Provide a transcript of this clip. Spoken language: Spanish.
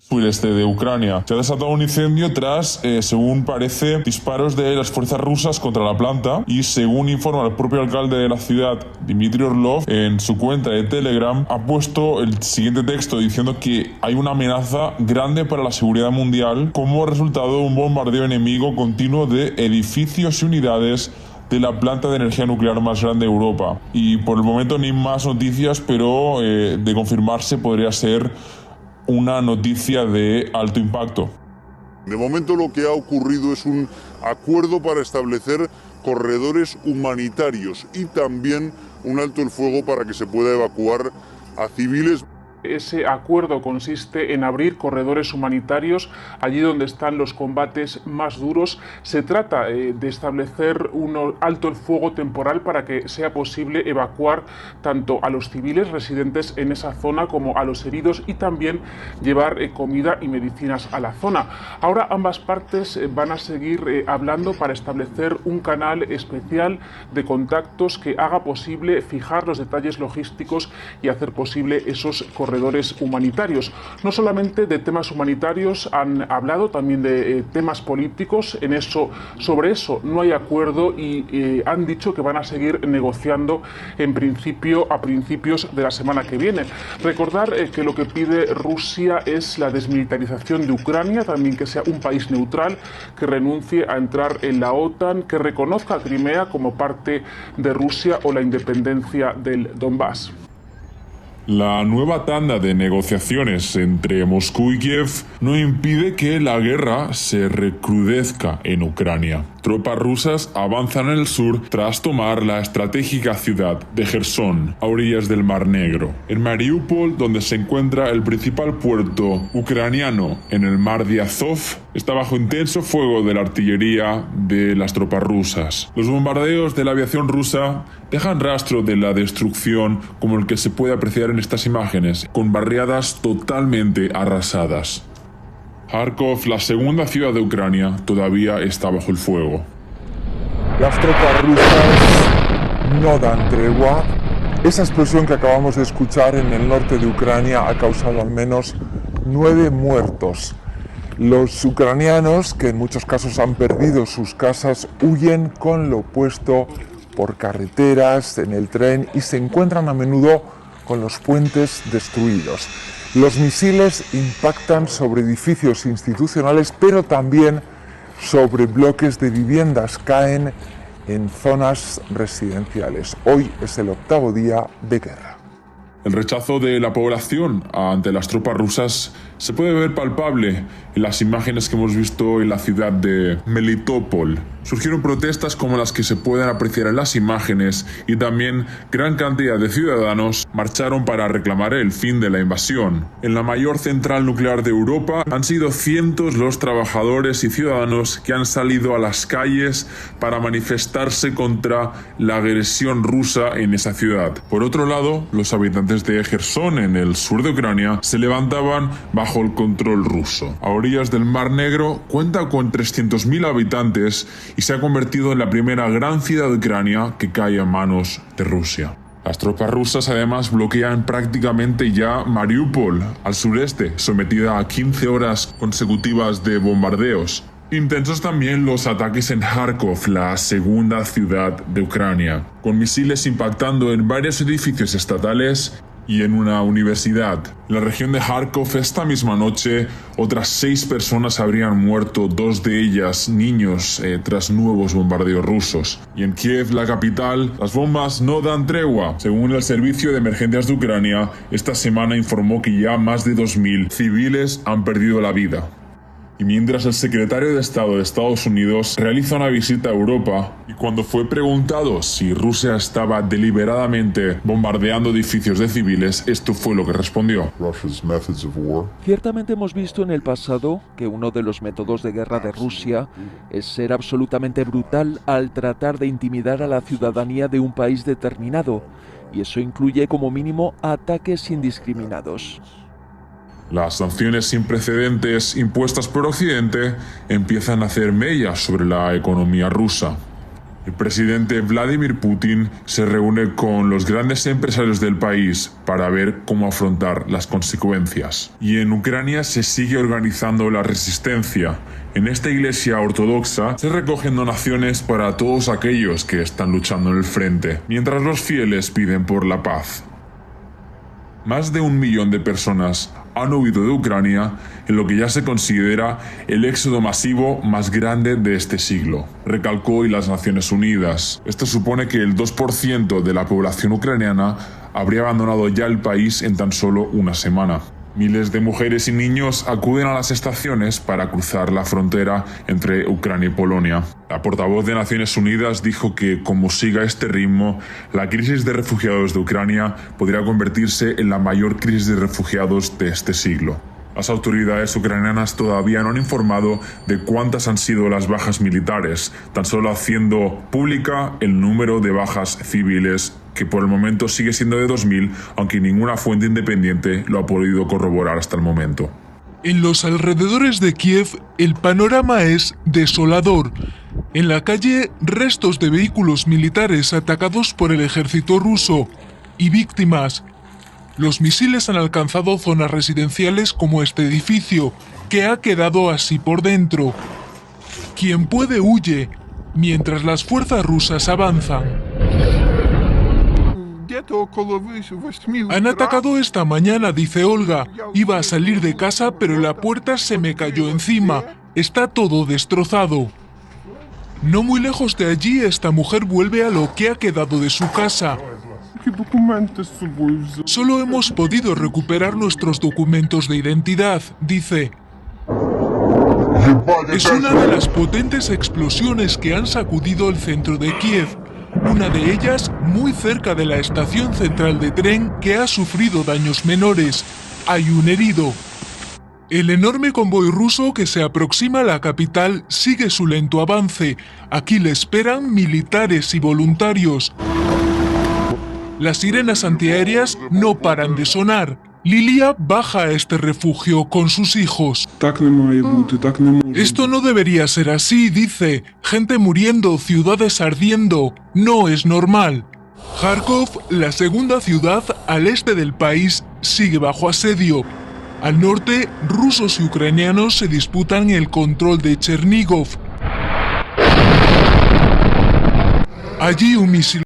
sureste de Ucrania. Se ha desatado un incendio tras, según parece, disparos de las fuerzas rusas contra la planta y según informa el propio alcalde de la ciudad, Dmitry Orlov, en su cuenta de Telegram, ha puesto el siguiente texto diciendo que hay una amenaza grande para la seguridad mundial como resultado de un bombardeo enemigo continuo de edificios y unidades de la planta de energía nuclear más grande de Europa. Y por el momento ni más noticias, pero de confirmarse podría ser una noticia de alto impacto. De momento lo que ha ocurrido es un acuerdo para establecer corredores humanitarios y también un alto el fuego para que se pueda evacuar a civiles. Ese acuerdo consiste en abrir corredores humanitarios allí donde están los combates más duros. Se trata de establecer un alto el fuego temporal para que sea posible evacuar tanto a los civiles residentes en esa zona como a los heridos y también llevar comida y medicinas a la zona. Ahora ambas partes van a seguir hablando para establecer un canal especial de contactos que haga posible fijar los detalles logísticos y hacer posible esos corredores humanitarios. No solamente de temas humanitarios han hablado, también de temas políticos. Sobre eso no hay acuerdo y han dicho que van a seguir negociando en principio a principios de la semana que viene. Recordar que lo que pide Rusia es la desmilitarización de Ucrania, también que sea un país neutral, que renuncie a entrar en la OTAN, que reconozca a Crimea como parte de Rusia o la independencia del Donbass. La nueva tanda de negociaciones entre Moscú y Kiev no impide que la guerra se recrudezca en Ucrania. Tropas rusas avanzan en el sur tras tomar la estratégica ciudad de Jersón, a orillas del Mar Negro. En Mariupol, donde se encuentra el principal puerto ucraniano en el Mar de Azov, está bajo intenso fuego de la artillería de las tropas rusas. Los bombardeos de la aviación rusa dejan rastro de la destrucción como el que se puede apreciar en estas imágenes, con barriadas totalmente arrasadas. Kharkov, la segunda ciudad de Ucrania, todavía está bajo el fuego. Las tropas rusas no dan tregua. Esa explosión que acabamos de escuchar en el norte de Ucrania ha causado al menos 9 muertos. Los ucranianos, que en muchos casos han perdido sus casas, huyen con lo opuesto por carreteras, en el tren y se encuentran a menudo con los puentes destruidos. Los misiles impactan sobre edificios institucionales, pero también sobre bloques de viviendas, caen en zonas residenciales. Hoy es el 8º día de guerra. El rechazo de la población ante las tropas rusas se puede ver palpable en las imágenes que hemos visto en la ciudad de Melitopol. Surgieron protestas como las que se pueden apreciar en las imágenes y también gran cantidad de ciudadanos marcharon para reclamar el fin de la invasión. En la mayor central nuclear de Europa han sido cientos los trabajadores y ciudadanos que han salido a las calles para manifestarse contra la agresión rusa en esa ciudad. Por otro lado, los habitantes de Jersón, en el sur de Ucrania, se levantaban bajo el control ruso. A orillas del Mar Negro cuenta con 300.000 habitantes y se ha convertido en la primera gran ciudad de Ucrania que cae a manos de Rusia. Las tropas rusas además bloquean prácticamente ya Mariupol, al sureste, sometida a 15 horas consecutivas de bombardeos. Intensos también los ataques en Kharkov, la segunda ciudad de Ucrania, con misiles impactando en varios edificios estatales y en una universidad. En la región de Kharkov esta misma noche otras 6 personas habrían muerto, 2 de ellas niños, tras nuevos bombardeos rusos. Y en Kiev, la capital, las bombas no dan tregua. Según el Servicio de Emergencias de Ucrania, esta semana informó que ya más de 2.000 civiles han perdido la vida. Y mientras el secretario de Estado de Estados Unidos realiza una visita a Europa, y cuando fue preguntado si Rusia estaba deliberadamente bombardeando edificios de civiles, esto fue lo que respondió. Ciertamente hemos visto en el pasado que uno de los métodos de guerra de Rusia es ser absolutamente brutal al tratar de intimidar a la ciudadanía de un país determinado, y eso incluye como mínimo ataques indiscriminados. Las sanciones sin precedentes impuestas por Occidente empiezan a hacer mella sobre la economía rusa. El presidente Vladimir Putin se reúne con los grandes empresarios del país para ver cómo afrontar las consecuencias. Y en Ucrania se sigue organizando la resistencia. En esta iglesia ortodoxa se recogen donaciones para todos aquellos que están luchando en el frente, mientras los fieles piden por la paz. Más de 1 millón de personas han huido de Ucrania en lo que ya se considera el éxodo masivo más grande de este siglo, recalcó hoy las Naciones Unidas. Esto supone que el 2% de la población ucraniana habría abandonado ya el país en tan solo una semana. Miles de mujeres y niños acuden a las estaciones para cruzar la frontera entre Ucrania y Polonia. La portavoz de Naciones Unidas dijo que, como siga este ritmo, la crisis de refugiados de Ucrania podría convertirse en la mayor crisis de refugiados de este siglo. Las autoridades ucranianas todavía no han informado de cuántas han sido las bajas militares, tan solo haciendo pública el número de bajas civiles, que por el momento sigue siendo de 2.000, aunque ninguna fuente independiente lo ha podido corroborar hasta el momento. En los alrededores de Kiev, el panorama es desolador. En la calle, restos de vehículos militares atacados por el ejército ruso y víctimas. Los misiles han alcanzado zonas residenciales como este edificio, que ha quedado así por dentro. Quien puede huye, mientras las fuerzas rusas avanzan. Han atacado esta mañana, dice Olga. Iba a salir de casa, pero la puerta se me cayó encima. Está todo destrozado. No muy lejos de allí, esta mujer vuelve a lo que ha quedado de su casa. Solo hemos podido recuperar nuestros documentos de identidad, dice. Es una de las potentes explosiones que han sacudido el centro de Kiev. Una de ellas muy cerca de la estación central de tren, que ha sufrido daños menores. Hay un herido. El enorme convoy ruso que se aproxima a la capital sigue su lento avance. Aquí le esperan militares y voluntarios. Las sirenas antiaéreas no paran de sonar. Lilia baja a este refugio con sus hijos. Esto no debería ser así, dice. Gente muriendo, ciudades ardiendo. No es normal. Kharkov, la segunda ciudad al este del país, sigue bajo asedio. Al norte, rusos y ucranianos se disputan el control de Chernigov. Allí un misil